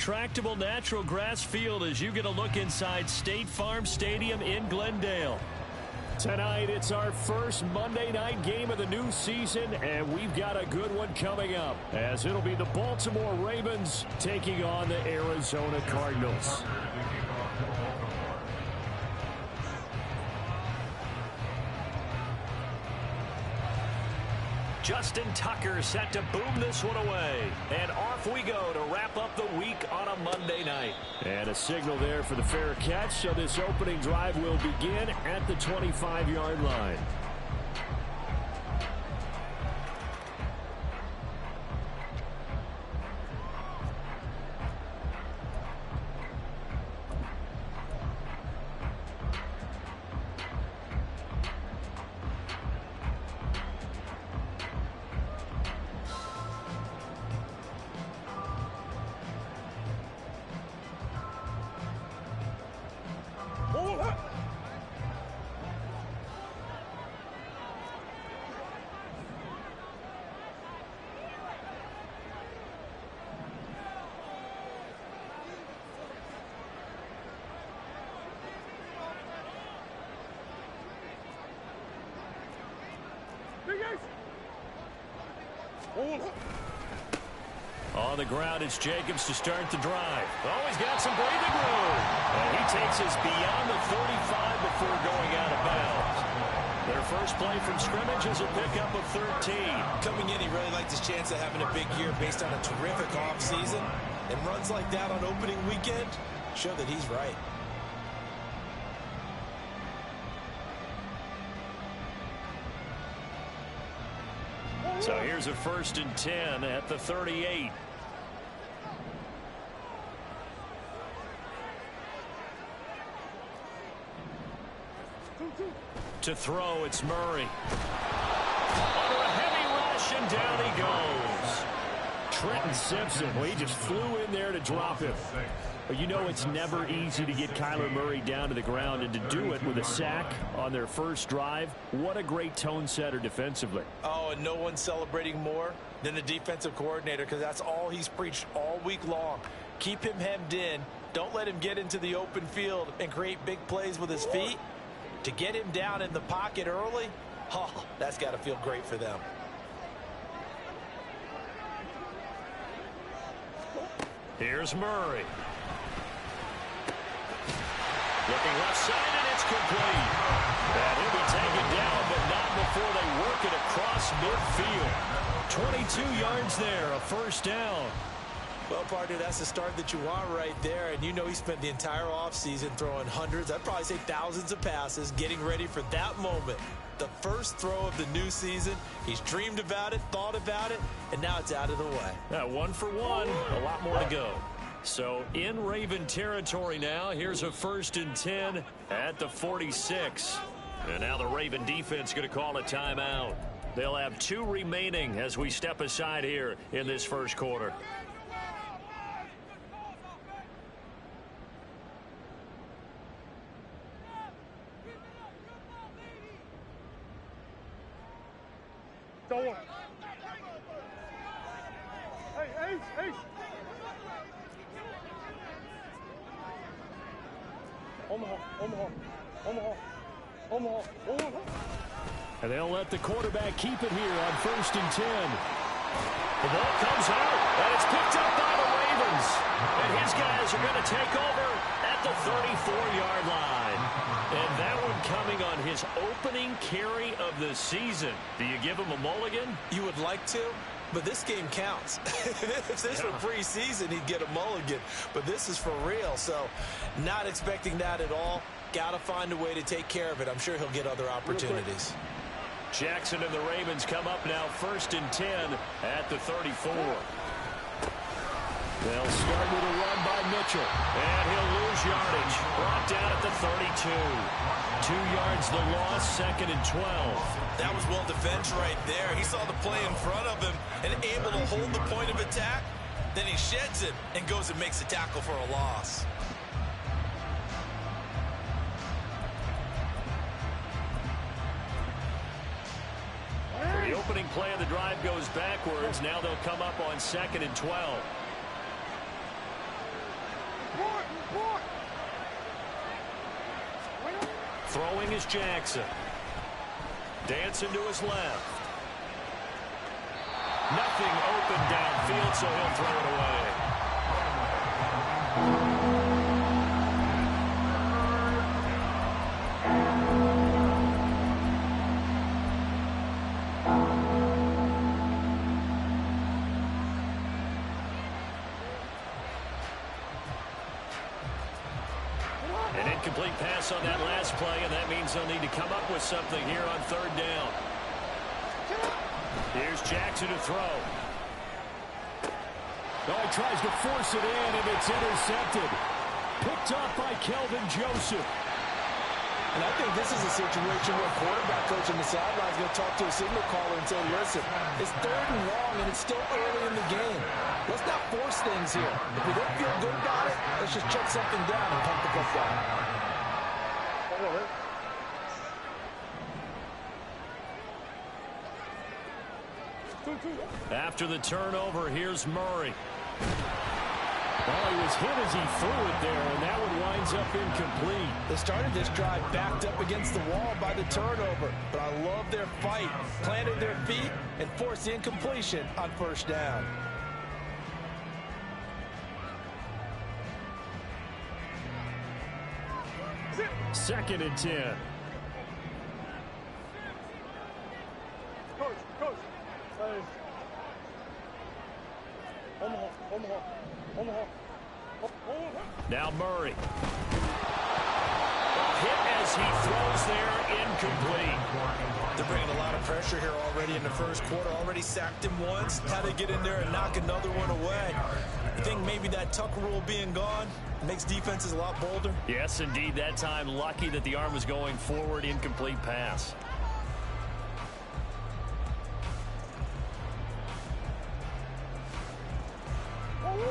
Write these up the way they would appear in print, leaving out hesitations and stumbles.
tractable natural grass field as you get a look inside State Farm Stadium in Glendale. Tonight, it's our first Monday night game of the new season, and we've got a good one coming up, as it'll be the Baltimore Ravens taking on the Arizona Cardinals. Justin Tucker set to boom this one away. And off we go to wrap up the week on a Monday night. And a signal there for the fair catch, so this opening drive will begin at the 25-yard line. On the ground, it's Jacobs to start the drive. Oh, he's got some breathing room. And he takes us beyond the 35 before going out of bounds. Their first play from scrimmage is a pickup of 13. Coming in, he really liked his chance of having a big year based on a terrific offseason. And runs like that on opening weekend show that he's right. So here's a 1st and 10 at the 38. To throw, it's Murray. Under a heavy rush, and down he goes. Trenton Simpson, well, he just flew in there to drop him. But you know it's never easy to get Kyler Murray down to the ground, and to do it with a sack on their first drive, what a great tone setter defensively. Oh, and no one's celebrating more than the defensive coordinator, because that's all he's preached all week long. Keep him hemmed in. Don't let him get into the open field and create big plays with his feet. To get him down in the pocket early, oh, that's got to feel great for them. Here's Murray. Looking left side, and it's complete. And he'll be taken down, but not before they work it across midfield. 22 yards there, a first down. Well, partner, that's the start that you want right there. And you know he spent the entire offseason throwing hundreds, I'd probably say thousands of passes, getting ready for that moment. The first throw of the new season. He's dreamed about it, thought about it, and now it's out of the way. 1 for 1, a lot more to go. So in Raven territory now, here's a 1st and 10 at the 46. And now the Raven defense going to call a timeout. They'll have 2 remaining as we step aside here in this first quarter. Hey. Omaha. And they'll let the quarterback keep it here on 1st and 10. The ball comes out, and it's picked up by the Ravens. And his guys are going to take over at the 34-yard line. And that one coming on his opening carry of the season. Do you give him a mulligan? You would like to, but this game counts. If this were preseason, he'd get a mulligan. But this is for real, so not expecting that at all. Got to find a way to take care of it. I'm sure he'll get other opportunities. Jackson and the Ravens come up now 1st and 10 at the 34. They'll start with a run by Mitchell. And he'll lose yardage. Brought down at the 32. 2 yards the loss, 2nd and 12. That was well defended right there. He saw the play in front of him and able to hold the point of attack. Then he sheds it and goes and makes a tackle for a loss. The opening play of the drive goes backwards. Now they'll come up on 2nd and 12. Throwing is Jackson. Dancing to his left. Nothing open downfield, so he'll throw it away. An incomplete pass on that last play, and that means they'll need to come up with something here on third down. Here's Jackson to throw. Oh, he tries to force it in, and it's intercepted. Picked off by Kelvin Joseph. And I think this is a situation where quarterback coach on the sideline is going to talk to a signal caller and say, listen, it's third and long, and it's still early in the game. Let's not force things here. If we don't feel good about it, let's just check something down and pump the football. After the turnover, here's Murray. Well, he was hit as he threw it there, and that one winds up incomplete. They started this drive backed up against the wall by the turnover, but I love their fight. Planted their feet and forced the incompletion on first down. Second and 10. Coach. Omaha. Now Murray. Hit as he throws there, incomplete. They're bringing a lot of pressure here already in the first quarter. Already sacked him once. Had to get in there and knock another one away. I think maybe that Tucker rule being gone makes defenses a lot bolder. Yes, indeed. That time, lucky that the arm was going forward. Incomplete pass.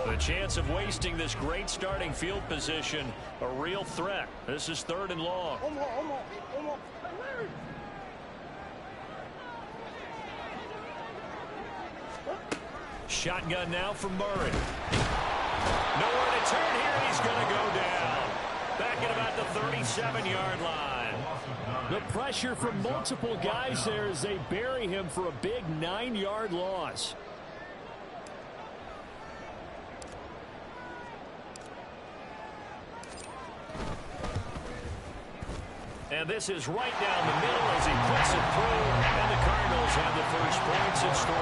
The chance of wasting this great starting field position, a real threat. This is third and long. Omaha. Shotgun now from Murray. Nowhere to turn here. He's going to go down. Back at about the 37-yard line. The pressure from multiple guys there as they bury him for a big 9-yard loss. And this is right down the middle as he puts it through. And the Cardinals have the first points. It's 3-0.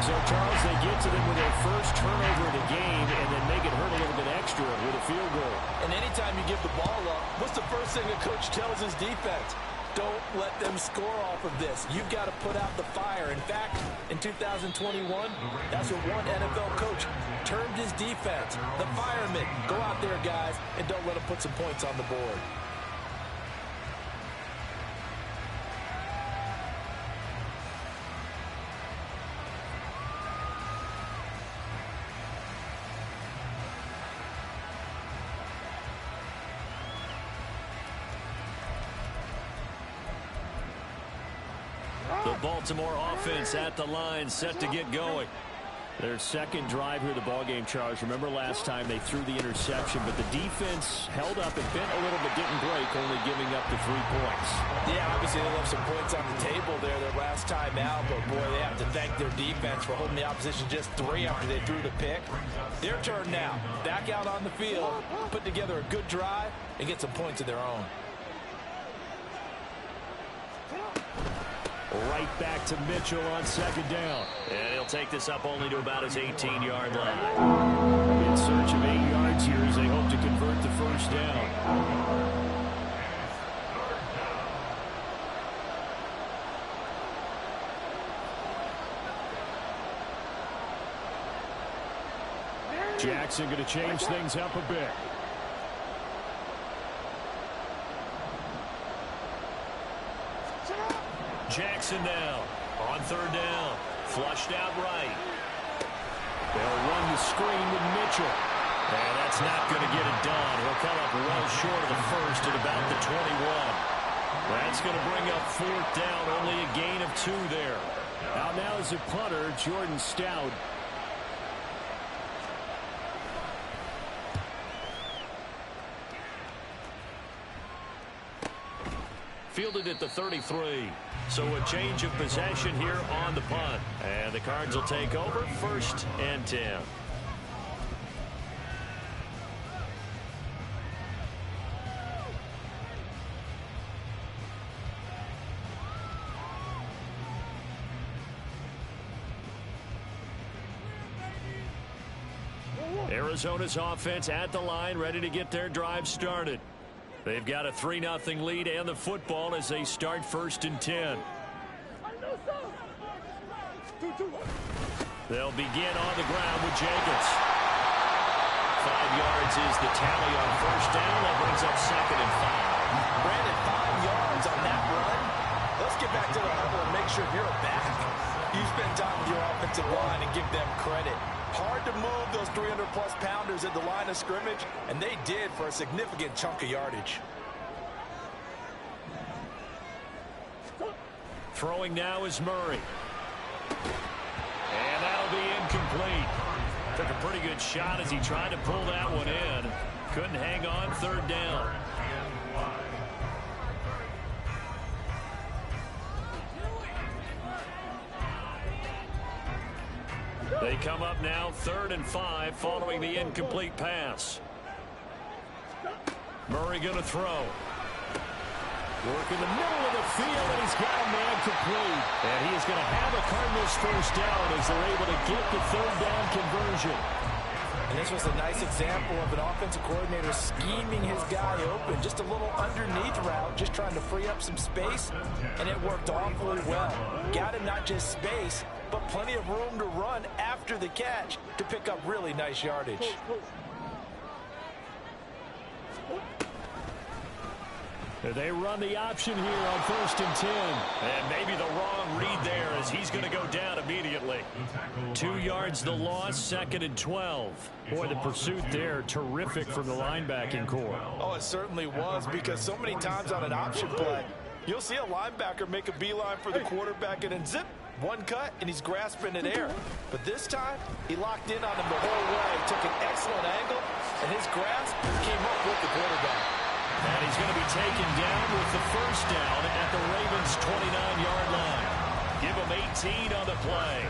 So, Charles, they get to them with their first turnover of the game and then make it hurt a little bit extra with a field goal. And anytime you give the ball up, what's the first thing a coach tells his defense? Don't let them score off of this. You've got to put out the fire. In fact, in 2021, that's what one NFL coach termed his defense. The firemen. Go out there, guys, and don't let them put some points on the board. The Baltimore offense at the line, set to get going. Their second drive here, the ballgame, Charles. Remember last time they threw the interception, but the defense held up and bent a little but didn't break, only giving up the 3 points. Yeah, obviously they left some points on the table there their last time out, but boy, they have to thank their defense for holding the opposition just 3 after they threw the pick. Their turn now. Back out on the field, put together a good drive, and get some points of their own. Right back to Mitchell on second down. And he'll take this up only to about his 18-yard line. In search of 8 yards here as they hope to convert the first down. Jackson going to change things up a bit. Jackson now on third down. Flushed out right. They'll run the screen with Mitchell. And that's not going to get it done. He'll come up well short of the first at about the 21. That's going to bring up fourth down. Only a gain of 2 there. Out now is a punter, Jordan Stout. fielded at the 33. So a change of possession here on the punt. And the Cards will take over 1st and 10. Arizona's offense at the line, ready to get their drive started. They've got a 3-0 lead and the football as they start 1st and 10. They'll begin on the ground with Jacobs. 5 yards is the tally on 1st down. That brings up 2nd and 5. Brandon, 5 yards on that run. Let's get back to the huddle and make sure you're a back. You spend time with your offensive line and give them credit. Hard to move those 300-plus pounders at the line of scrimmage, and they did for a significant chunk of yardage. Throwing now is Murray. And that'll be incomplete. Took a pretty good shot as he tried to pull that one in. Couldn't hang on 3rd down. They come up now 3rd and 5 following the incomplete pass. Murray going to throw. Work in the middle of the field, and he's got a man complete. And he is going to have a Cardinals 1st down as they're able to get the 3rd down conversion. And this was a nice example of an offensive coordinator scheming his guy open. Just a little underneath route, just trying to free up some space, and it worked awfully well. Got him not just space, but plenty of room to run after the catch to pick up really nice yardage. They run the option here on 1st and 10. And maybe the wrong read there as he's going to go down immediately. 2 yards the loss, 2nd and 12. Boy, the pursuit there, terrific from the linebacking core. Oh, it certainly was, because so many times on an option play, you'll see a linebacker make a beeline for the quarterback and then zip, one cut, and he's grasping in air. But this time, he locked in on him the whole way, took an excellent angle, and his grasp came up with the quarterback. And he's going to be taken down with the 1st down at the Ravens' 29-yard line. Give him 18 on the play.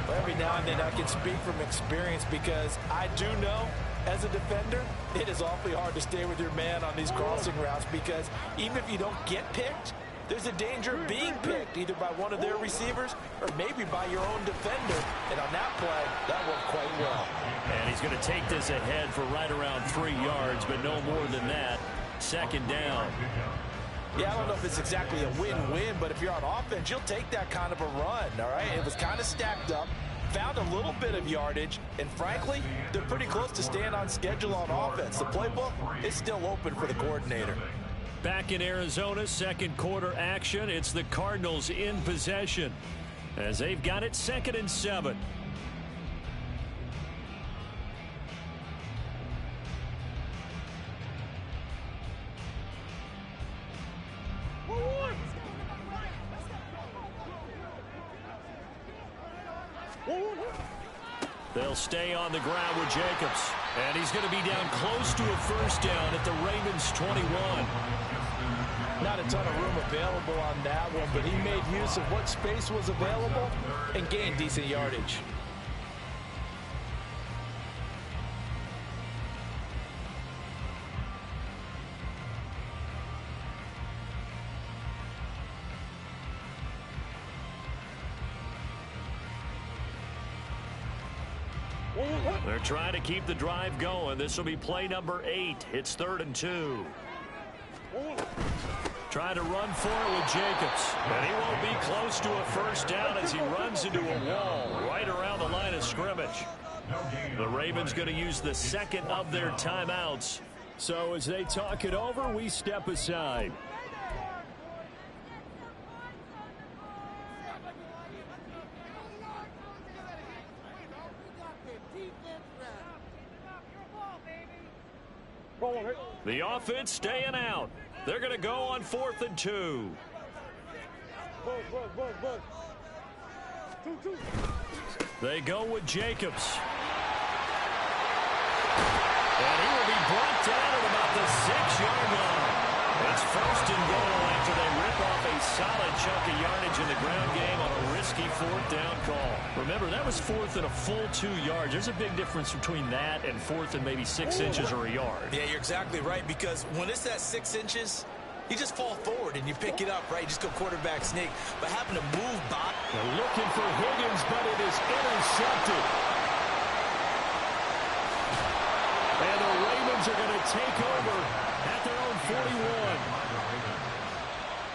Well, every now and then I can speak from experience, because I do know, as a defender, it is awfully hard to stay with your man on these crossing routes, because even if you don't get picked, there's a danger of being picked either by one of their receivers or maybe by your own defender. And on that play, that worked quite well. And he's going to take this ahead for right around 3 yards, but no more than that. 2nd down. Yeah, I don't know if it's exactly a win-win, but if you're on offense, you'll take that kind of a run, all right? It was kind of stacked up, found a little bit of yardage, and frankly, they're pretty close to staying on schedule on offense. The playbook is still open for the coordinator. Back in Arizona, 2nd quarter action. It's the Cardinals in possession as they've got it 2nd and 7. They'll stay on the ground with Jacobs. And he's going to be down close to a 1st down at the Ravens' 21. Not a ton of room available on that one, but he made use of what space was available and gained decent yardage. They're trying to keep the drive going. This will be play number 8. It's 3rd and 2. Trying to run for it with Jacobs. And he won't be close to a 1st down as he runs into a wall right around the line of scrimmage. The Ravens going to use the 2nd of their timeouts. So as they talk it over, we step aside. The offense staying out. They're going to go on 4th and 2. They go with Jacobs. And he will be brought down at about the 6-yard line. It's 1st and goal after they off a solid chunk of yardage in the ground game on a risky 4th down call. Remember, that was 4th and a full 2 yards. There's a big difference between that and 4th and maybe 6 inches or a yard. Yeah, you're exactly right, because when it's at 6 inches, you just fall forward and you pick it up, right? You just go quarterback sneak. But having to move back. They're looking for Higgins, but it is intercepted. And the Ravens are going to take over at their own 41.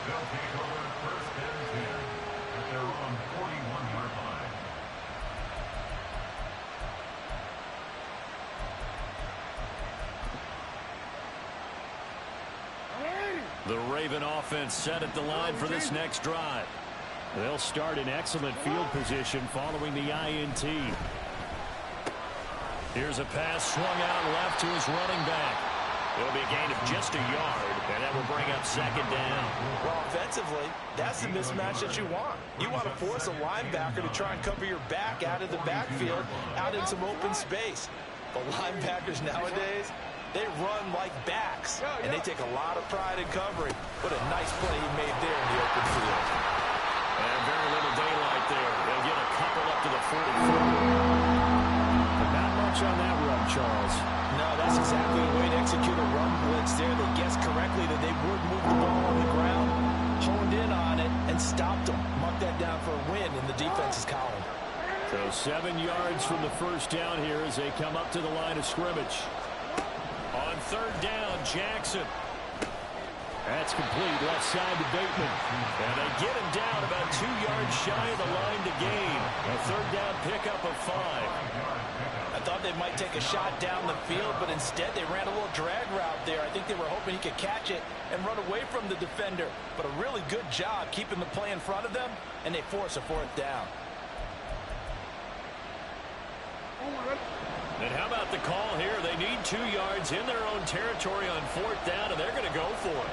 They'll take over 1st and 10 at their own 41-yard line. The Raven offense set at the line for this next drive. They'll start in excellent field position following the INT. Here's a pass swung out left to his running back. It'll be a gain of just a yard, and that will bring up 2nd down. Well, offensively, that's the mismatch that you want. You want to force a linebacker to try and cover your back out of the backfield, out in some open space. But linebackers nowadays, they run like backs, and they take a lot of pride in covering. What a nice play he made there in the open field. And very little daylight there. They'll get a couple up to the 44. But not much on that run, Charles. No, that's exactly the way to execute a run blitz there. They guessed correctly that they would move the ball on the ground, honed in on it, and stopped them. Mark that down for a win in the defense's column. So 7 yards from the 1st down here as they come up to the line of scrimmage. On 3rd down, Jackson. That's complete left side to Bateman. And they get him down about 2 yards shy of the line to gain. A 3rd down pickup of 5. I thought they might take a shot down the field, but instead they ran a little drag route there. I think they were hoping he could catch it and run away from the defender. But a really good job keeping the play in front of them, and they force a 4th down. And how about the call here? They need 2 yards in their own territory on 4th down, and they're going to go for it.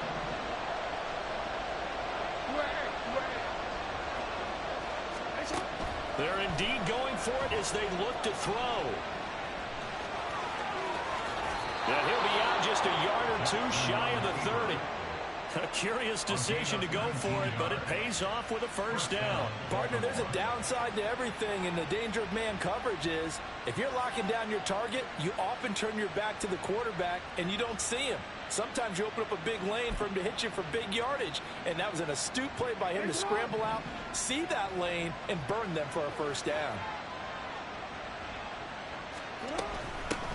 They're indeed going for it as they look to throw. And he'll be out just a yard or 2 shy of the 30. A curious decision to go for it, but it pays off with a 1st down. Partner, there's a downside to everything, and the danger of man coverage is if you're locking down your target, you often turn your back to the quarterback, and you don't see him. Sometimes you open up a big lane for him to hit you for big yardage, and that was an astute play by him to scramble out, see that lane, and burn them for a 1st down.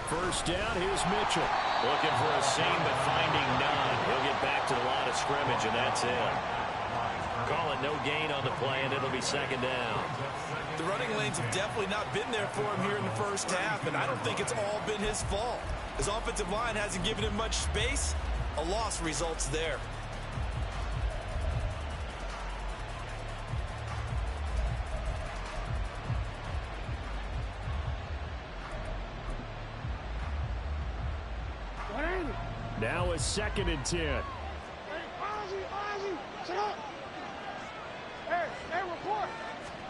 1st down, here's Mitchell. Looking for a seam, but finding none. He'll get back to the line of scrimmage, and that's it. Call it no gain on the play, and it'll be 2nd down. The running lanes have definitely not been there for him here in the 1st half, and I don't think it's all been his fault. His offensive line hasn't given him much space. A loss results there. Now a 2nd and 10. Hey, Ozzie, sit up. Hey, report.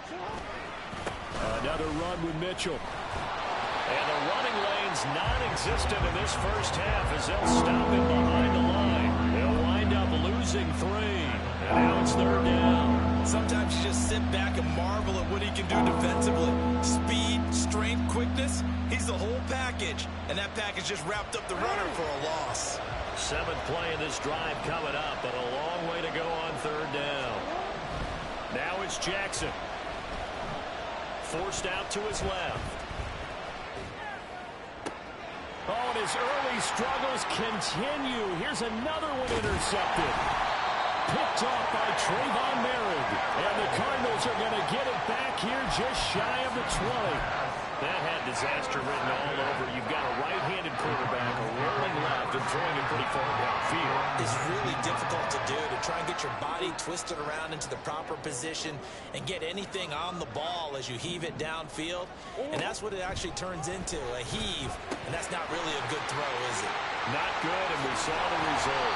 Sit up. Another run with Mitchell. And the running lane's non-existent in this 1st half as they'll stop him behind the line. They'll wind up losing 3. And now it's 3rd down. Sometimes you just sit back and marvel at what he can do defensively. Speed, strength, quickness. He's the whole package. And that package just wrapped up the runner for a loss. 7th play of this drive coming up, but a long way to go on 3rd down. Now it's Jackson. Forced out to his left. Oh, and his early struggles continue. Here's another one intercepted. Picked off by Trayvon Merritt. And the Cardinals are going to get it back here just shy of the 20. That had disaster written all over. You've got a right-handed quarterback, a rolling left, and throwing it pretty far downfield. It's really difficult to do, to try and get your body twisted around into the proper position and get anything on the ball as you heave it downfield. And that's what it actually turns into, a heave. And that's not really a good throw, is it? Not good, and we saw the result.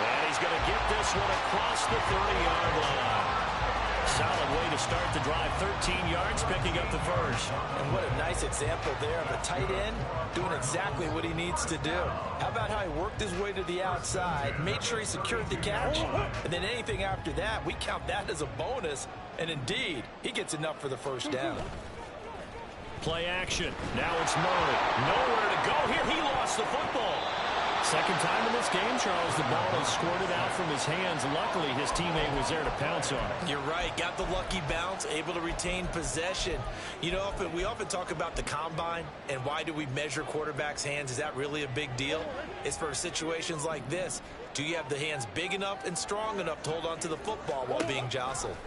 And he's going to get this one across the 30-yard line. solid way to start the drive. 13 yards, picking up the first. And what a nice example there of a tight end doing exactly what he needs to do. How about how he worked his way to the outside, made sure he secured the catch, and then anything after that, we count that as a bonus. And indeed, he gets enough for the first down. Play action. Now it's Murray. Nowhere to go here. He lost the football. Second time in this game, Charles, the ball has squirted out from his hands. Luckily, his teammate was there to pounce on it. You're right. Got the lucky bounce, able to retain possession. You know, we often talk about the combine and why do we measure quarterbacks' hands. Is that really a big deal? It's for situations like this. Do you have the hands big enough and strong enough to hold on to the football while being jostled?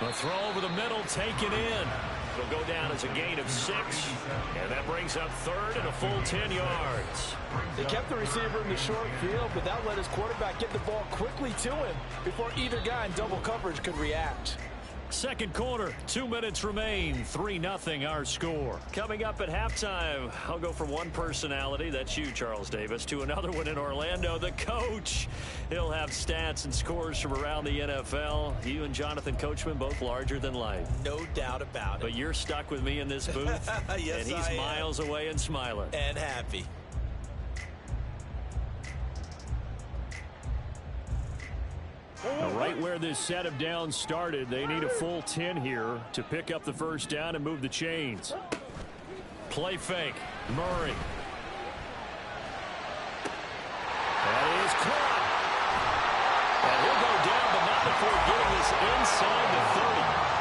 A throw over the middle, taken in. It'll go down as a gain of 6, and that brings up third and a full 10 yards. They kept the receiver in the short field, but that let his quarterback get the ball quickly to him before either guy in double coverage could react. Second quarter, 2 minutes remain, 3-0 our score. Coming up at halftime, I'll go from one personality, that's you, Charles Davis, to another one in Orlando, the coach. He'll have stats and scores from around the NFL. You and Jonathan Coachman, both larger than life. No doubt about it. But you're stuck with me in this booth, yes, and he's miles away and smiling. And happy. Right where this set of downs started, they need a full 10 here to pick up the first down and move the chains. Play fake. Murray. That is caught. And he'll go down, but not before getting this inside the 30.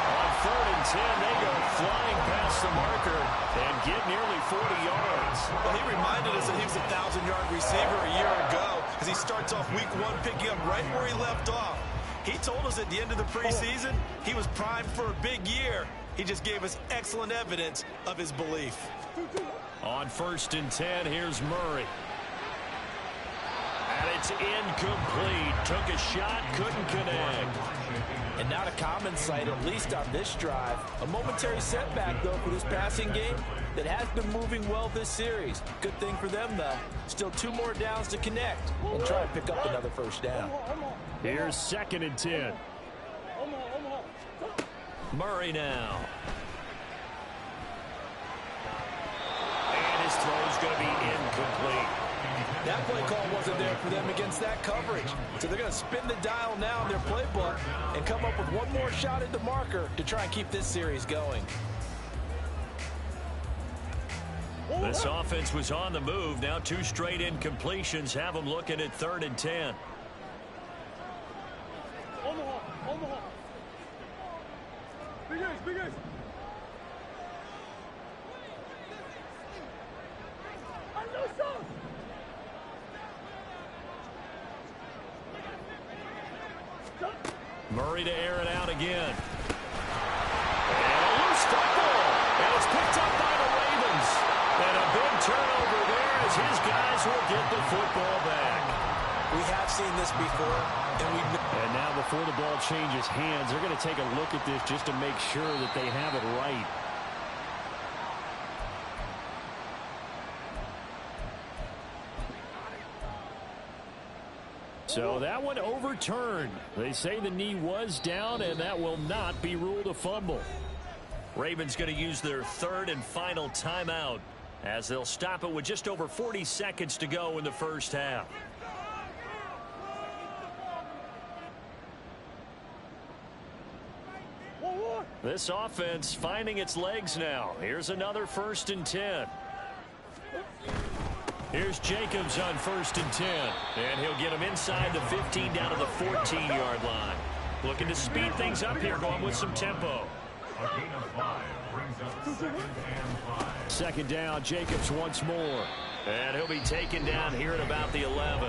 On 3rd and 10, they go flying past the marker and get nearly 40 yards. Well, he reminded us that he was a 1,000-yard receiver a year ago as he starts off week 1 picking up right where he left off. He told us at the end of the preseason he was primed for a big year. He just gave us excellent evidence of his belief. On 1st and 10, here's Murray. And it's incomplete. Took a shot, couldn't connect. And not a common sight, at least on this drive. A momentary setback, though, for this passing game that has been moving well this series. Good thing for them, though. Still 2 more downs to connect and try and pick up another first down. Here's 2nd and 10. Murray now. And his throw's going to be incomplete. That play call wasn't there for them against that coverage. So they're going to spin the dial now in their playbook and come up with one more shot at the marker to try and keep this series going. This offense was on the move. Now 2 straight incompletions have them looking at 3rd and 10. Murray to air it out again. And a loose football. And it's picked up by the Ravens. And a big turnover there as his guys will get the football back. We have seen this before. And now before the ball changes hands, they're going to take a look at this just to make sure that they have it right. So that one overturned. They say the knee was down, and that will not be ruled a fumble. Ravens going to use their 3rd and final timeout as they'll stop it with just over 40 seconds to go in the first half. This offense finding its legs now. Here's another 1st and 10. Here's Jacobs on 1st and 10. And he'll get him inside the 15 down to the 14-yard line. Looking to speed things up here, going with some tempo. A gain of 5 brings up 2nd and 5. 2nd down, Jacobs once more. And he'll be taken down here at about the 11.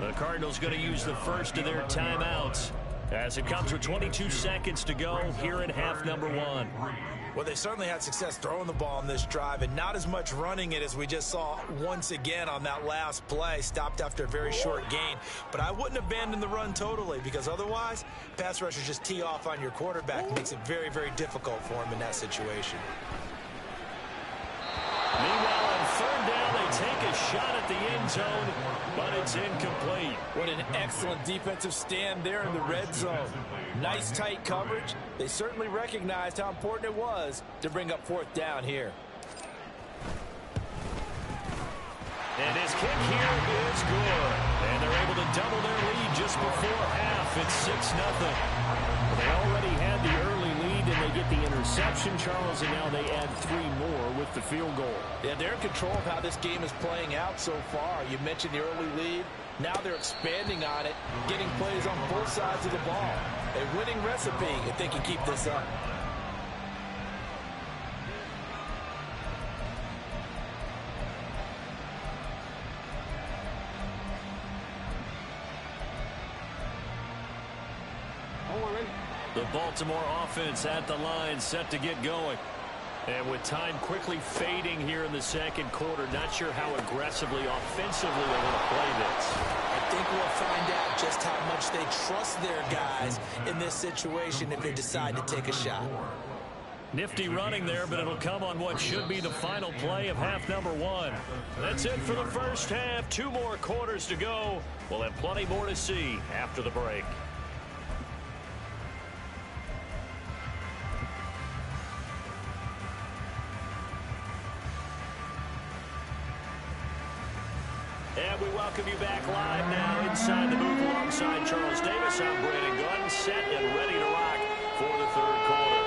The Cardinals going to use the first of their timeouts as it comes with 22 seconds to go here in half number 1. Well, they certainly had success throwing the ball on this drive and not as much running it as we just saw once again on that last play. Stopped after a very short gain. But I wouldn't abandon the run totally because otherwise, pass rushers just tee off on your quarterback. It makes it very, very difficult for him in that situation. Meanwhile, on 3rd down, they take a a shot at the end zone, but it's incomplete. What an excellent defensive stand there in the red zone. Nice tight coverage. They certainly recognized how important it was to bring up fourth down here. And his kick here is good. And they're able to double their lead just before half. It's 6-0. They already had the early lead, and they get the interception, Charles, and now they add 3 more with the field goal. Yeah, they're in control of how this game is playing out so far. You mentioned the early lead. Now they're expanding on it, getting plays on both sides of the ball. A winning recipe if they can keep this up. The Baltimore offense at the line, set to get going. And with time quickly fading here in the second quarter, not sure how aggressively, offensively they're going to play this. I think we'll find out just how much they trust their guys in this situation if they decide to take a shot. Nifty running there, but it'll come on what should be the final play of half number 1. That's it for the first half. 2 more quarters to go. We'll have plenty more to see after the break. And we welcome you back live now inside the booth alongside Charles Davis. I'm Brandon Gunn, set and ready to rock for the third quarter.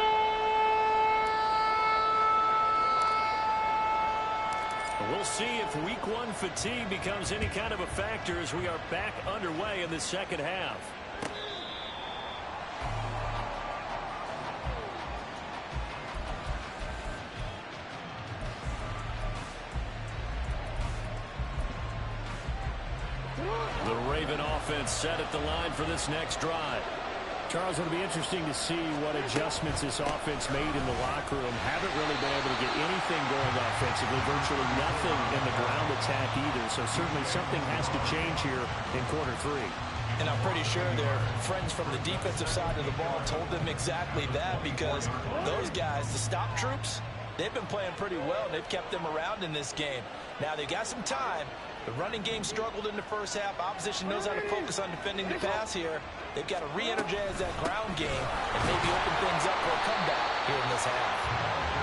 We'll see if week 1 fatigue becomes any kind of a factor as we are back underway in the second half. The Raven offense set at the line for this next drive. Charles, it'll be interesting to see what adjustments this offense made in the locker room. Haven't really been able to get anything going offensively, virtually nothing in the ground attack either. So certainly something has to change here in quarter 3. And I'm pretty sure their friends from the defensive side of the ball told them exactly that, because those guys, the stop troops, they've been playing pretty well. They've kept them around in this game. Now they've got some time. The running game struggled in the first half. Opposition knows how to focus on defending the pass here. They've got to re-energize that ground game and maybe open things up for a comeback here in this half.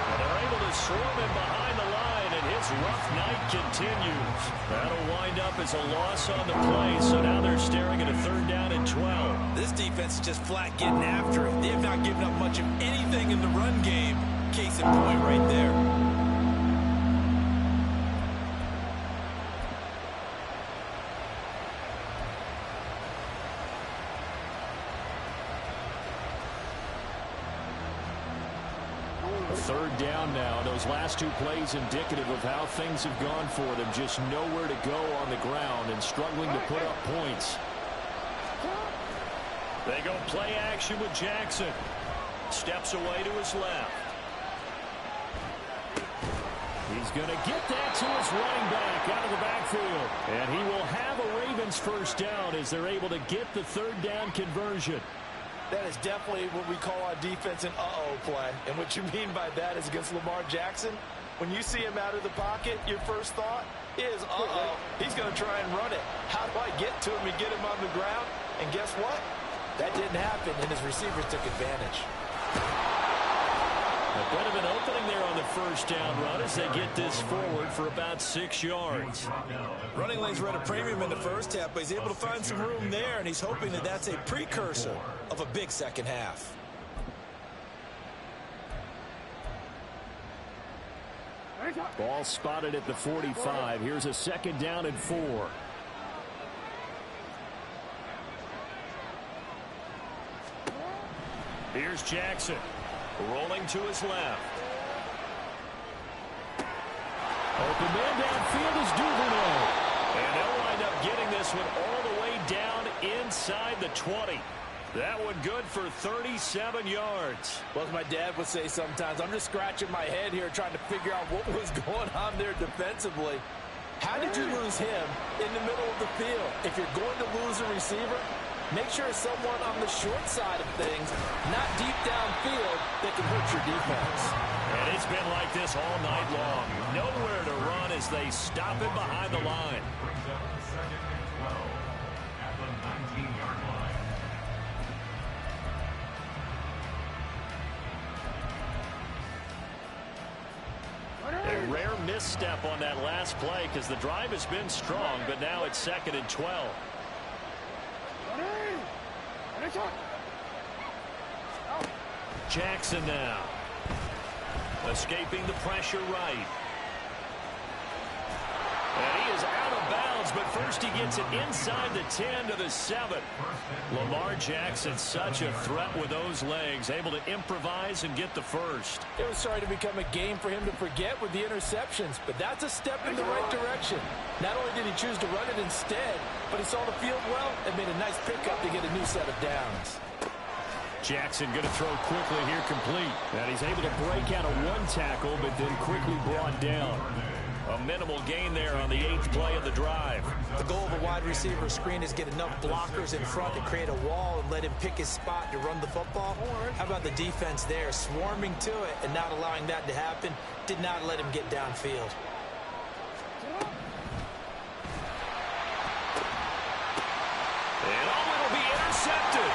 And they're able to swarm him behind the line, and his rough night continues. That'll wind up as a loss on the play, so now they're staring at a 3rd down and 12. This defense is just flat getting after it. They have not given up much of anything in the run game. Case in point right there. Third down now. Those last 2 plays indicative of how things have gone for them. Just nowhere to go on the ground and struggling to put up points. They go play action with Jackson. Steps away to his left. He's going to get that to his running back out of the backfield. And he will have a Ravens first down as they're able to get the 3rd down conversion. That is definitely what we call our defense an uh-oh play. And what you mean by that is against Lamar Jackson, when you see him out of the pocket, your first thought is, uh-oh, he's going to try and run it. How do I get to him and get him on the ground? And guess what? That didn't happen, and his receivers took advantage. A bit of an opening there on the first down run as they get this forward for about 6 yards. Running lanes were at a premium in the first half, but he's able to find some room there, and he's hoping that that's a precursor of a big second half. Ball spotted at the 45. Here's a 2nd down and 4. Here's Jackson. Rolling to his left. Open man downfield is Duvernay. And they'll wind up getting this one all the way down inside the 20. That one good for 37 yards. Well, as my dad would say sometimes, I'm just scratching my head here trying to figure out what was going on there defensively. How did you lose him in the middle of the field? If you're going to lose a receiver, make sure it's someone on the short side of things, not deep downfield, that can hurt your defense. And it's been like this all night long. Nowhere to run as as they stop him behind the line. Brings up 2nd and 12 at the 19-yard line. A rare misstep on that last play because the drive has been strong, but now it's 2nd and 12. Jackson now. Escaping the pressure right. And he is out of bounds, but first he gets it inside the 10 to the 7. Lamar Jackson, such a threat with those legs, able to improvise and get the first. It was starting to become a game for him to forget with the interceptions, but that's a step in the right direction. Not only did he choose to run it instead, but he saw the field well and made a nice pickup to get a new set of downs. Jackson going to throw quickly here, complete. And he's able to break out of one tackle, but then quickly brought down. A minimal gain there on the 8th play of the drive. The goal of a wide receiver screen is get enough blockers in front to create a wall and let him pick his spot to run the football. How about the defense there, swarming to it and not allowing that to happen? Did not let him get downfield. And it'll be intercepted.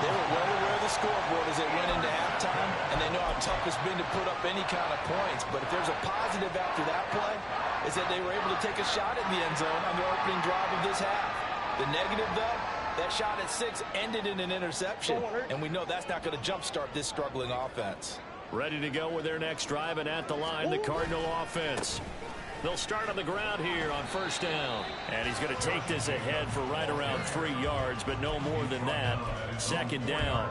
They were well aware of the scoreboard as they went into halftime, and they know how tough it's been to put up any kind of points. But if there's a positive after that play, is that they were able to take a shot in the end zone on the opening drive of this half. The negative, though, that shot at 6 ended in an interception, and we know that's not going to jumpstart this struggling offense. Ready to go with their next drive, and at the line, the Cardinal offense. They'll start on the ground here on 1st down. And he's going to take this ahead for right around 3 yards, but no more than that. 2nd down.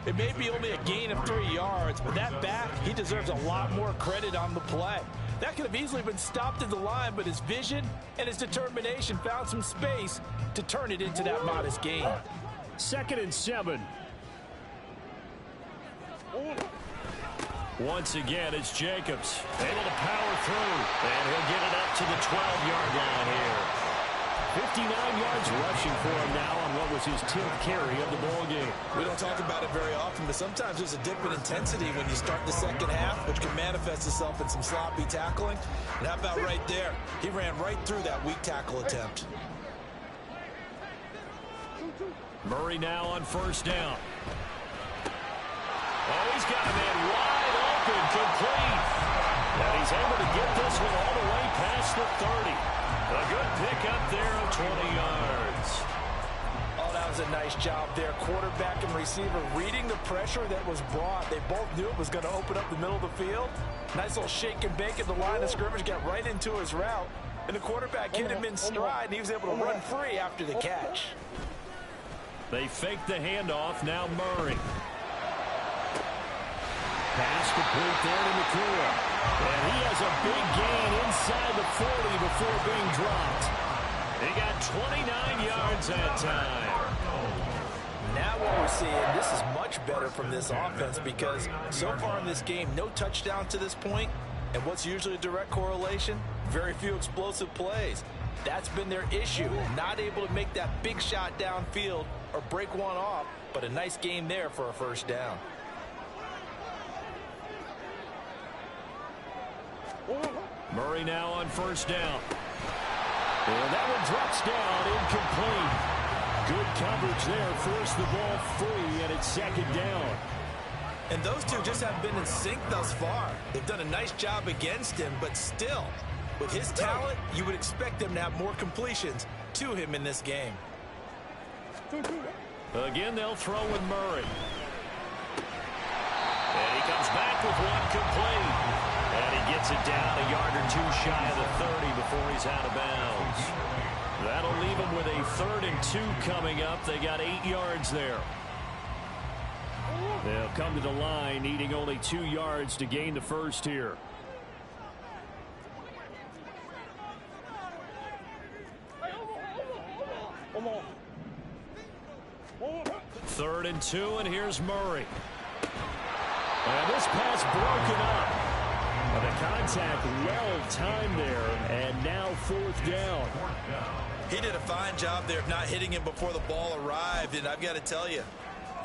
It may be only a gain of 3 yards, but that back, he deserves a lot more credit on the play. That could have easily been stopped at the line, but his vision and his determination found some space to turn it into that modest gain. 2nd and 7. Once again, it's Jacobs. Able to power through. And he'll get it up to the 12-yard line here. 59 yards rushing for him now on what was his 10th carry of the ball game. We don't talk about it very often, but sometimes there's a dip in intensity when you start the second half, which can manifest itself in some sloppy tackling. And how about right there? He ran right through that weak tackle attempt. Murray now on 1st down. Oh, he's got a man wide open, complete. And he's able to get this one all the way past the 30. A good pickup there of 20 yards. Oh, that was a nice job there. Quarterback and receiver reading the pressure that was brought. They both knew it was going to open up the middle of the field. Nice little shake and bake at the line of scrimmage, got right into his route. And the quarterback hit him in stride, and he was able to run free after the catch. They fake the handoff, now Murray. Pass complete there to McClure. And he has a big gain inside the 40 before being dropped. He got 29 yards that time. Now what we're seeing, this is much better from this offense because so far in this game, no touchdown to this point. And what's usually a direct correlation? Very few explosive plays. That's been their issue. Not able to make that big shot downfield or break one off, but a nice gain there for a 1st down. Murray now on 1st down. And that one drops down, incomplete. Good coverage there, forced the ball free, and it's 2nd down. And those two just haven't been in sync thus far. They've done a nice job against him, but still, with his talent, you would expect them to have more completions to him in this game. Again, they'll throw with Murray. And he comes back with one complete. And he gets it down a yard or 2 shy of the 30 before he's out of bounds. That'll leave him with a 3rd and 2 coming up. They got 8 yards there. They'll come to the line, needing only 2 yards to gain the 1st here. Third and 2, and here's Murray. And this pass broken up. The contact well-timed there, and now 4th down. He did a fine job there of not hitting him before the ball arrived, and I've got to tell you,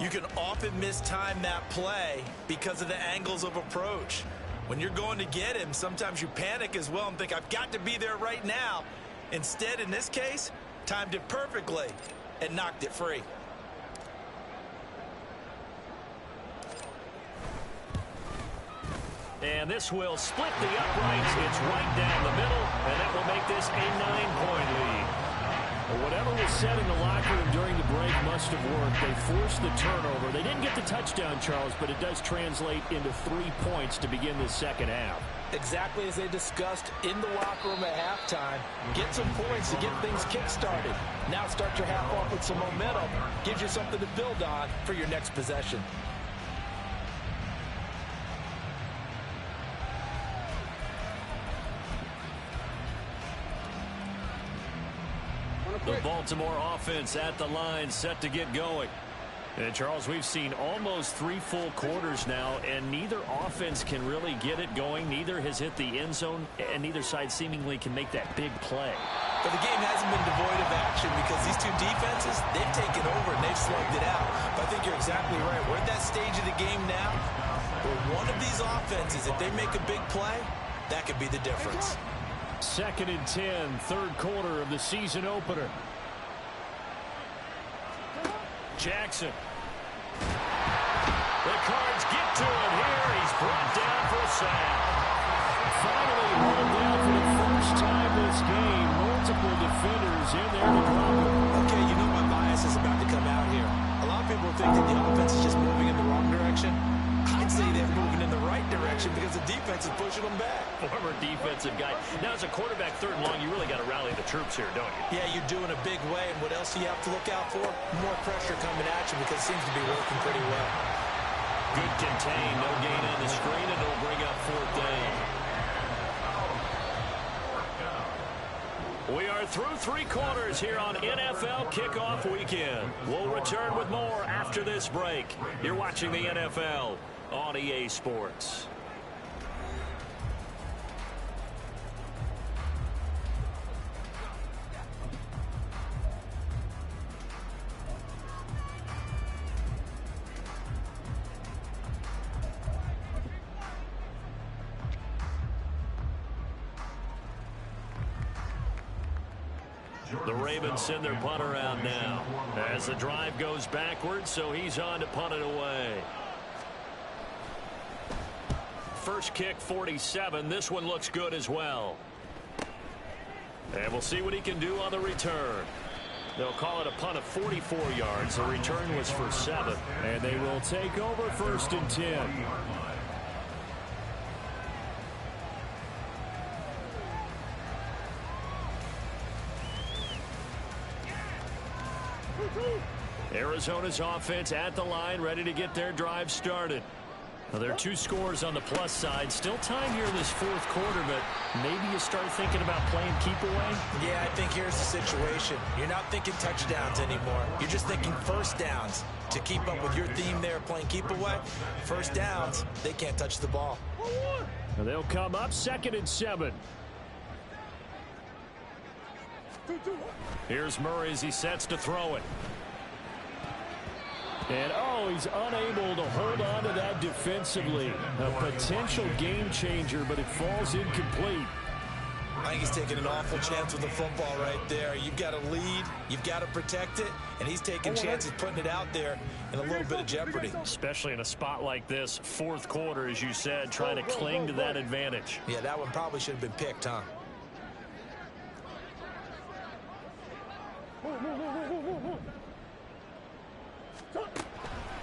you can often mistime that play because of the angles of approach. When you're going to get him, sometimes you panic as well and think, I've got to be there right now. Instead, in this case, timed it perfectly and knocked it free. And this will split the uprights. It's right down the middle, and that will make this a 9-point lead. Well, whatever was said in the locker room during the break must have worked. They forced the turnover. They didn't get the touchdown, Charles, but it does translate into 3 points to begin the second half. Exactly as they discussed in the locker room at halftime. Get some points to get things kick-started. Now start your half off with some momentum. Gives you something to build on for your next possession. The Baltimore offense at the line, set to get going. And, Charles, we've seen almost 3 full quarters now, and neither offense can really get it going. Neither has hit the end zone, and neither side seemingly can make that big play. But the game hasn't been devoid of action because these two defenses, they've taken over and they've slugged it out. But I think you're exactly right. We're at that stage of the game now where one of these offenses, if they make a big play, that could be the difference. 2nd and 10, third quarter of the season opener. Jackson. The Cards get to him here. He's brought down for a sack. Finally hauled down for the first time this game. Multiple defenders in there to drop him. Okay, you know my bias is about to come out here. A lot of people think that the offense is just moving in the wrong direction. I'd say they're moving in the right direction because the defense is pushing them back. Former defensive guy. Now, as a quarterback, 3rd and long, you really got to rally the troops here, don't you? Yeah, you do in a big way. And what else do you have to look out for? More pressure coming at you because it seems to be working pretty well. Good contain. No gain on the screen, and it'll bring up 4th down. We are through 3 quarters here on NFL Kickoff Weekend. We'll return with more after this break. You're watching the NFL on EA Sports. The Ravens send their punt around now as the drive goes backwards, so he's on to punt it away. First kick, 47. This one looks good as well. And we'll see what he can do on the return. They'll call it a punt of 44 yards. The return was for 7. And they will take over 1st and 10. Arizona's offense at the line, ready to get their drive started. Now, there are 2 scores on the plus side. Still time here in this 4th quarter, but maybe you start thinking about playing keep away? Yeah, I think here's the situation. You're not thinking touchdowns anymore. You're just thinking first downs. To keep up with your theme there, playing keep away, first downs, they can't touch the ball. Now they'll come up 2nd and 7. Here's Murray as he sets to throw it. And, he's unable to hold on to that defensively. A potential game changer, but it falls incomplete. I think he's taking an awful chance with the football right there. You've got to lead, you've got to protect it, and he's taking chances putting it out there in a little bit of jeopardy. Especially in a spot like this, 4th quarter, as you said, trying to cling to that advantage. Yeah, that one probably should have been picked, huh?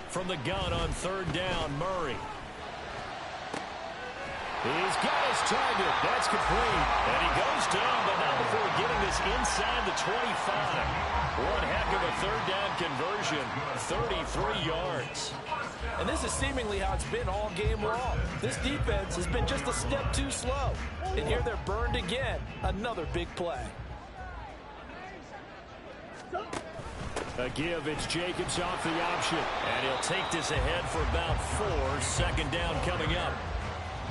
From the gun on 3rd down, Murray. He's got his target. That's complete. And he goes down, but not before getting this inside the 25. One heck of a 3rd down conversion. 33 yards. And this is seemingly how it's been all game long. This defense has been just a step too slow. And here they're burned again. Another big play. A give, it's Jacobs off the option. And he'll take this ahead for about 4. 2nd down coming up.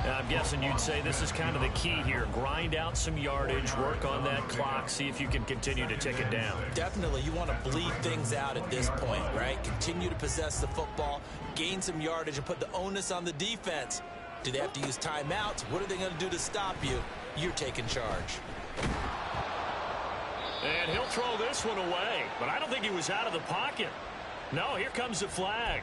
Now, I'm guessing you'd say this is kind of the key here. Grind out some yardage, work on that clock, see if you can continue to tick it down. Definitely, you want to bleed things out at this point, right? Continue to possess the football, gain some yardage, and put the onus on the defense. Do they have to use timeouts? What are they going to do to stop you? You're taking charge. And he'll throw this one away, but I don't think he was out of the pocket. No, here comes the flag.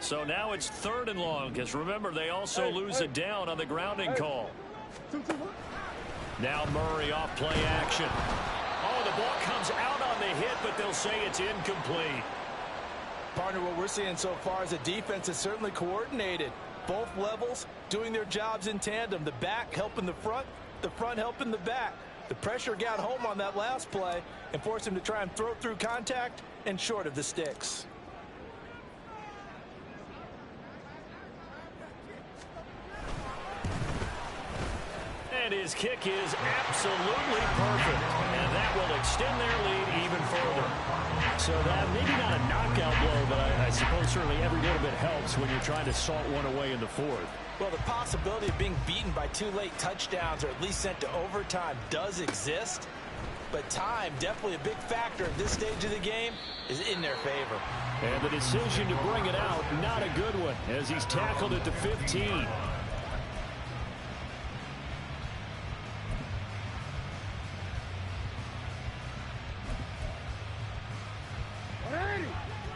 So now it's 3rd and long, because remember, they also lose it down on the grounding call. Now Murray off play action. Oh, the ball comes out on the hit, but they'll say it's incomplete. Partner, what we're seeing so far is the defense is certainly coordinated. Both levels doing their jobs in tandem. The back helping the front helping the back. The pressure got home on that last play and forced him to try and throw through contact and short of the sticks. And his kick is absolutely perfect. And that will extend their lead even further. So that maybe not a knockout blow, but I suppose certainly every little bit helps when you're trying to salt one away in the 4th. Well, the possibility of being beaten by 2 late touchdowns or at least sent to overtime does exist. But time, definitely a big factor at this stage of the game, is in their favor. And the decision to bring it out, not a good one, as he's tackled it to 15.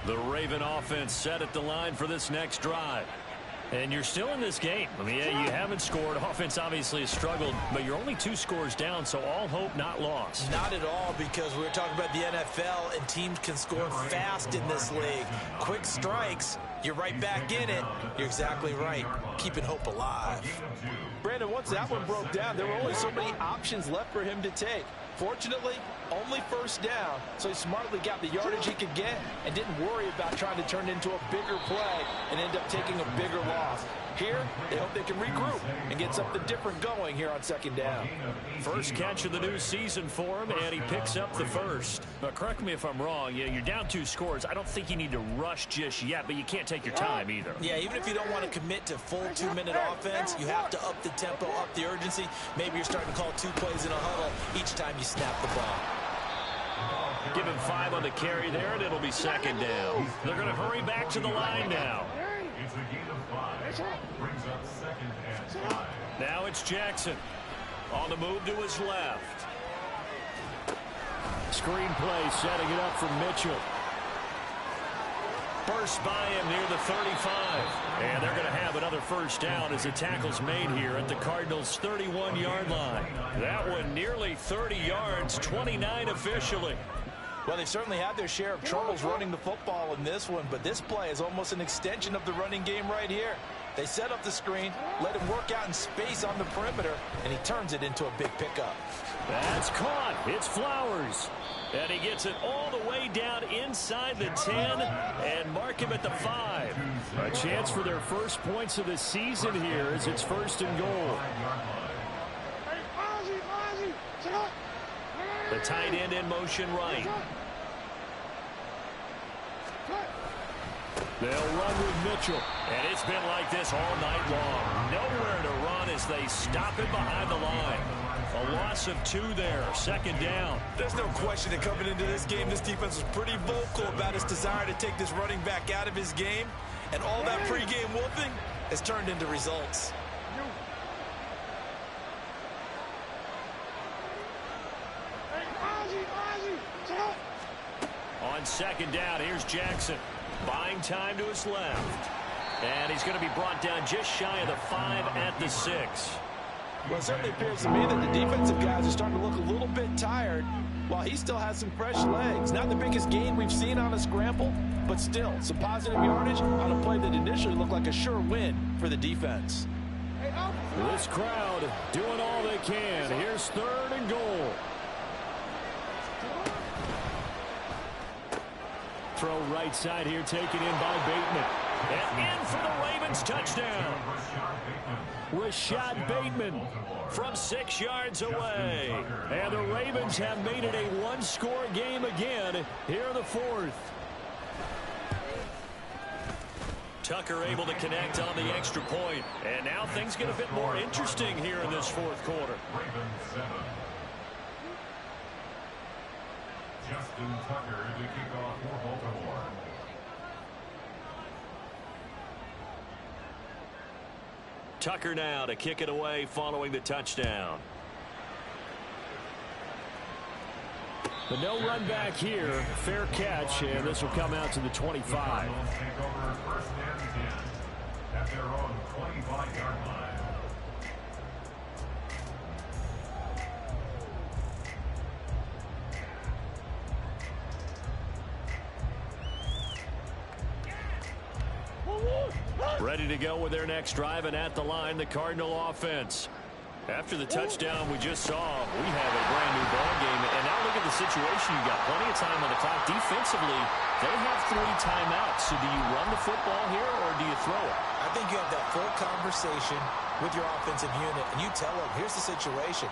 The Raven offense set at the line for this next drive. And you're still in this game. I mean, yeah, you haven't scored. Offense obviously has struggled, but you're only 2 scores down, so all hope not lost. Not at all, because we're talking about the NFL, and teams can score fast in this league. Quick strikes, you're right back in it. You're exactly right. Keeping hope alive. Brandon, once that one broke down, there were only so many options left for him to take. Fortunately, only 1st down, so he smartly got the yardage he could get and didn't worry about trying to turn it into a bigger play and end up taking a bigger loss. Here, they hope they can regroup and get something different going here on 2nd down. First catch of the new season for him, and he picks up the 1st. But correct me if I'm wrong, you're down 2 scores. I don't think you need to rush just yet, but you can't take your time either. Yeah, even if you don't want to commit to full 2-minute offense, you have to up the tempo, up the urgency. Maybe you're starting to call 2 plays in a huddle each time you snap the ball. Give him 5 on the carry there, and it'll be 2nd down. They're going to hurry back to the line now. It's a gain of 5. Brings up 2nd and 5. Now it's Jackson. On the move to his left. Screen play setting it up for Mitchell. Burst by him near the 35. And they're going to have another 1st down as the tackle's made here at the Cardinals' 31-yard line. That one nearly 30 yards, 29 officially. Well, they certainly had their share of troubles running the football in this one, but this play is almost an extension of the running game right here. They set up the screen, let him work out in space on the perimeter, and he turns it into a big pickup. That's caught. It's Flowers. And he gets it all the way down inside the 10 and mark him at the 5. A chance for their first points of the season here as it's 1st and goal. The tight end in motion right. They'll run with Mitchell. And it's been like this all night long. Nowhere to run as they stop it behind the line. A loss of 2 there. 2nd down. There's no question that coming into this game, this defense was pretty vocal about its desire to take this running back out of his game. And all that pregame wolfing has turned into results. On 2nd down, here's Jackson. Buying time to his left. And he's going to be brought down just shy of the 5 at the 6. Well, it certainly appears to me that the defensive guys are starting to look a little bit tired while he still has some fresh legs. Not the biggest gain we've seen on a scramble, but still some positive yardage on a play that initially looked like a sure win for the defense. This crowd doing all they can. Here's 3rd and goal. Throw right side here taken in by Bateman. And in for the Ravens touchdown. Rashad Bateman from 6 yards away. And the Ravens have made it a one-score game again here in the fourth. Tucker able to connect on the extra point. And now things get a bit more interesting here in this fourth quarter. Ravens 7. Justin Tucker to kick off for Baltimore. Tucker now to kick it away following the touchdown. But no run back here. Fair catch, and this will come out to the 25. Take over first and 10 at their own 25-yard line. Ready to go with their next drive, and at the line, the Cardinal offense. After the touchdown we just saw, we have a brand-new ball game. And now look at the situation. You've got plenty of time on the clock. Defensively, they have 3 timeouts. So do you run the football here, or do you throw it? I think you have that full conversation with your offensive unit, and you tell them, here's the situation.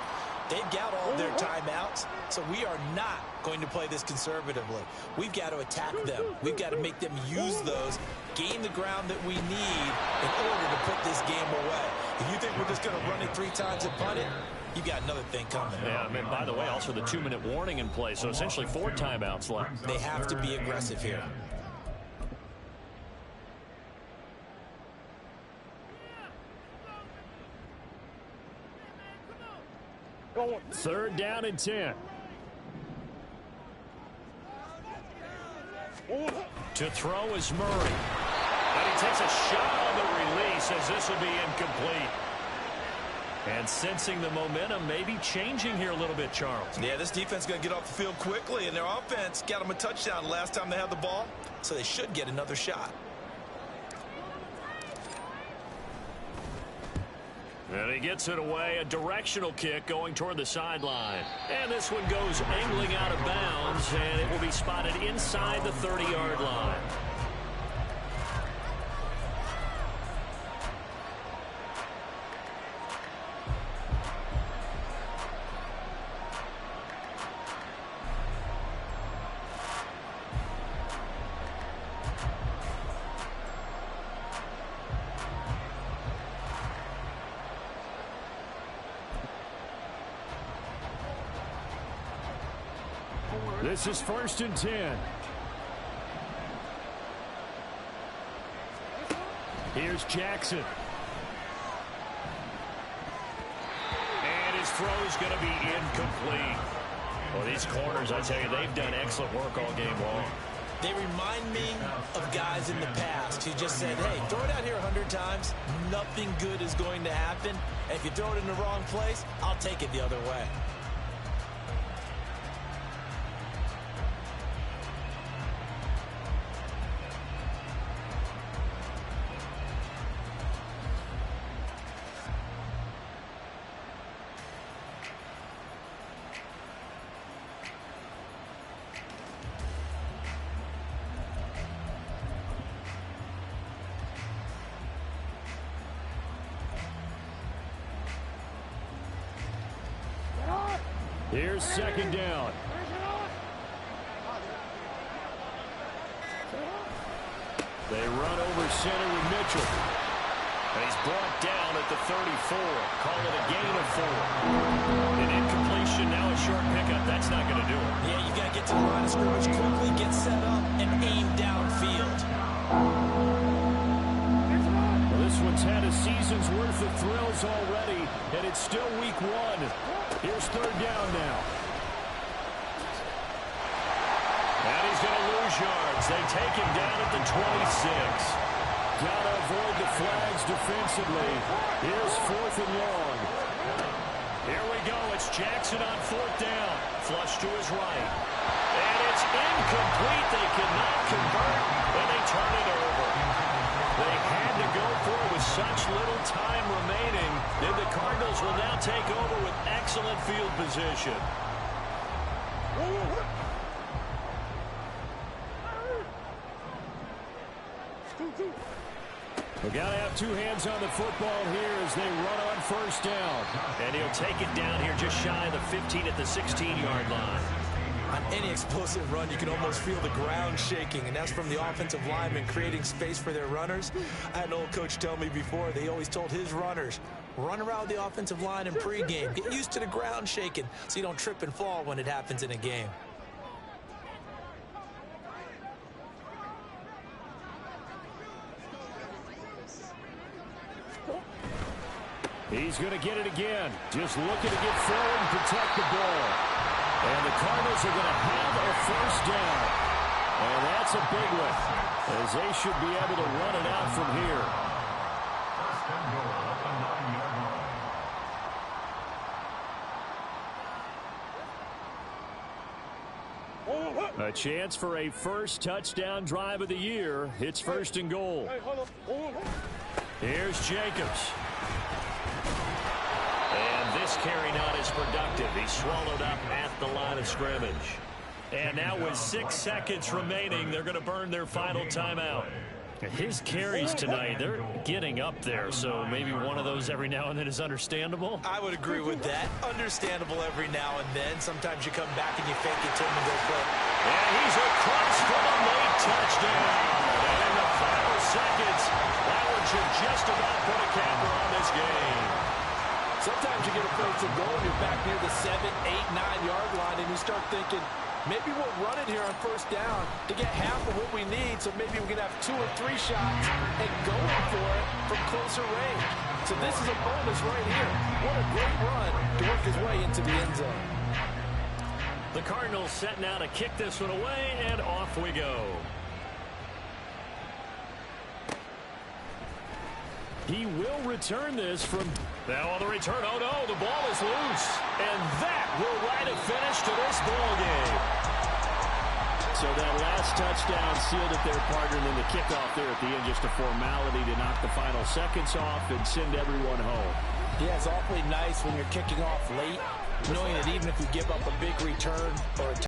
They've got all their timeouts, so we are not going to play this conservatively. We've got to attack them. We've got to make them use those, gain the ground that we need in order to put this game away. If you think we're just going to run it 3 times and punt it, you've got another thing coming. Yeah, I mean, by the way, also the 2-minute warning in play, so essentially 4 timeouts left. They have to be aggressive here. Third down and 10. To throw is Murray. And he takes a shot on the release as this will be incomplete. And sensing the momentum maybe changing here a little bit, Charles. Yeah, this defense is going to get off the field quickly, and their offense got them a touchdown last time they had the ball, so they should get another shot. And he gets it away, a directional kick going toward the sideline. And this one goes angling out of bounds, and it will be spotted inside the 30-yard line. This is 1st and 10. Here's Jackson. And his throw's going to be incomplete. Well, these corners, I tell you, they've done excellent work all game long. They remind me of guys in the past who just said, hey, throw it out here 100 times. Nothing good is going to happen. And if you throw it in the wrong place, I'll take it the other way. Here's 2nd down. They run over center with Mitchell. And he's brought down at the 34. Call it a gain of 4. An incompletion, now a short pickup. That's not going to do it. Yeah, you got to get to the line of scrimmage quickly, get set up, and aim downfield. Well, this one's had a season's worth of thrills already, and it's still week 1. Here's 3rd down now. And he's going to lose yards. They take him down at the 26. Got to avoid the flags defensively. Here's 4th and long. Here we go. It's Jackson on 4th down. Flush to his right. And it's incomplete. They cannot convert, and they turn it over. They had to go for it with such little time remaining. Then the Cardinals will now take over with excellent field position. We got to have two hands on the football here as they run on first down. And he'll take it down here just shy of the 15 at the 16-yard line. On any explosive run, you can almost feel the ground shaking, and that's from the offensive linemen creating space for their runners. I had an old coach tell me before, they always told his runners, run around the offensive line in pregame. Get used to the ground shaking so you don't trip and fall when it happens in a game. He's going to get it again. Just looking to get forward and protect the ball. And the Cardinals are going to have a first down. And that's a big one, as they should be able to run it out from here. First and goal at the 9-yard line. A chance for a first touchdown drive of the year. It's first and goal. Here's Jacobs. And this carry not as productive. He's swallowed up at the line of scrimmage. And now with 6 seconds remaining, they're going to burn their final timeout. His carries tonight, they're getting up there, so maybe one of those every now and then is understandable. I would agree with that. Understandable every now and then. Sometimes you come back and you fake it to him and go play. And he's across for the late touchdown. And in the final seconds, that one should just about put a capper on this game. Sometimes you get a first and goal, you're back near the 7, 8, 9-yard line, and you start thinking, maybe we'll run it here on first down to get half of what we need, so maybe we can have 2 or 3 shots and go for it from closer range. So this is a bonus right here. What a great run to work his way into the end zone. The Cardinals set now to kick this one away, and off we go. He will return this from... Now on the return, oh no, the ball is loose. And that will write a finish to this ball game. So that last touchdown sealed it there, partner, and then the kickoff there at the end, just a formality to knock the final seconds off and send everyone home. Yeah, it's awfully nice when you're kicking off late, knowing that even if you give up a big return or a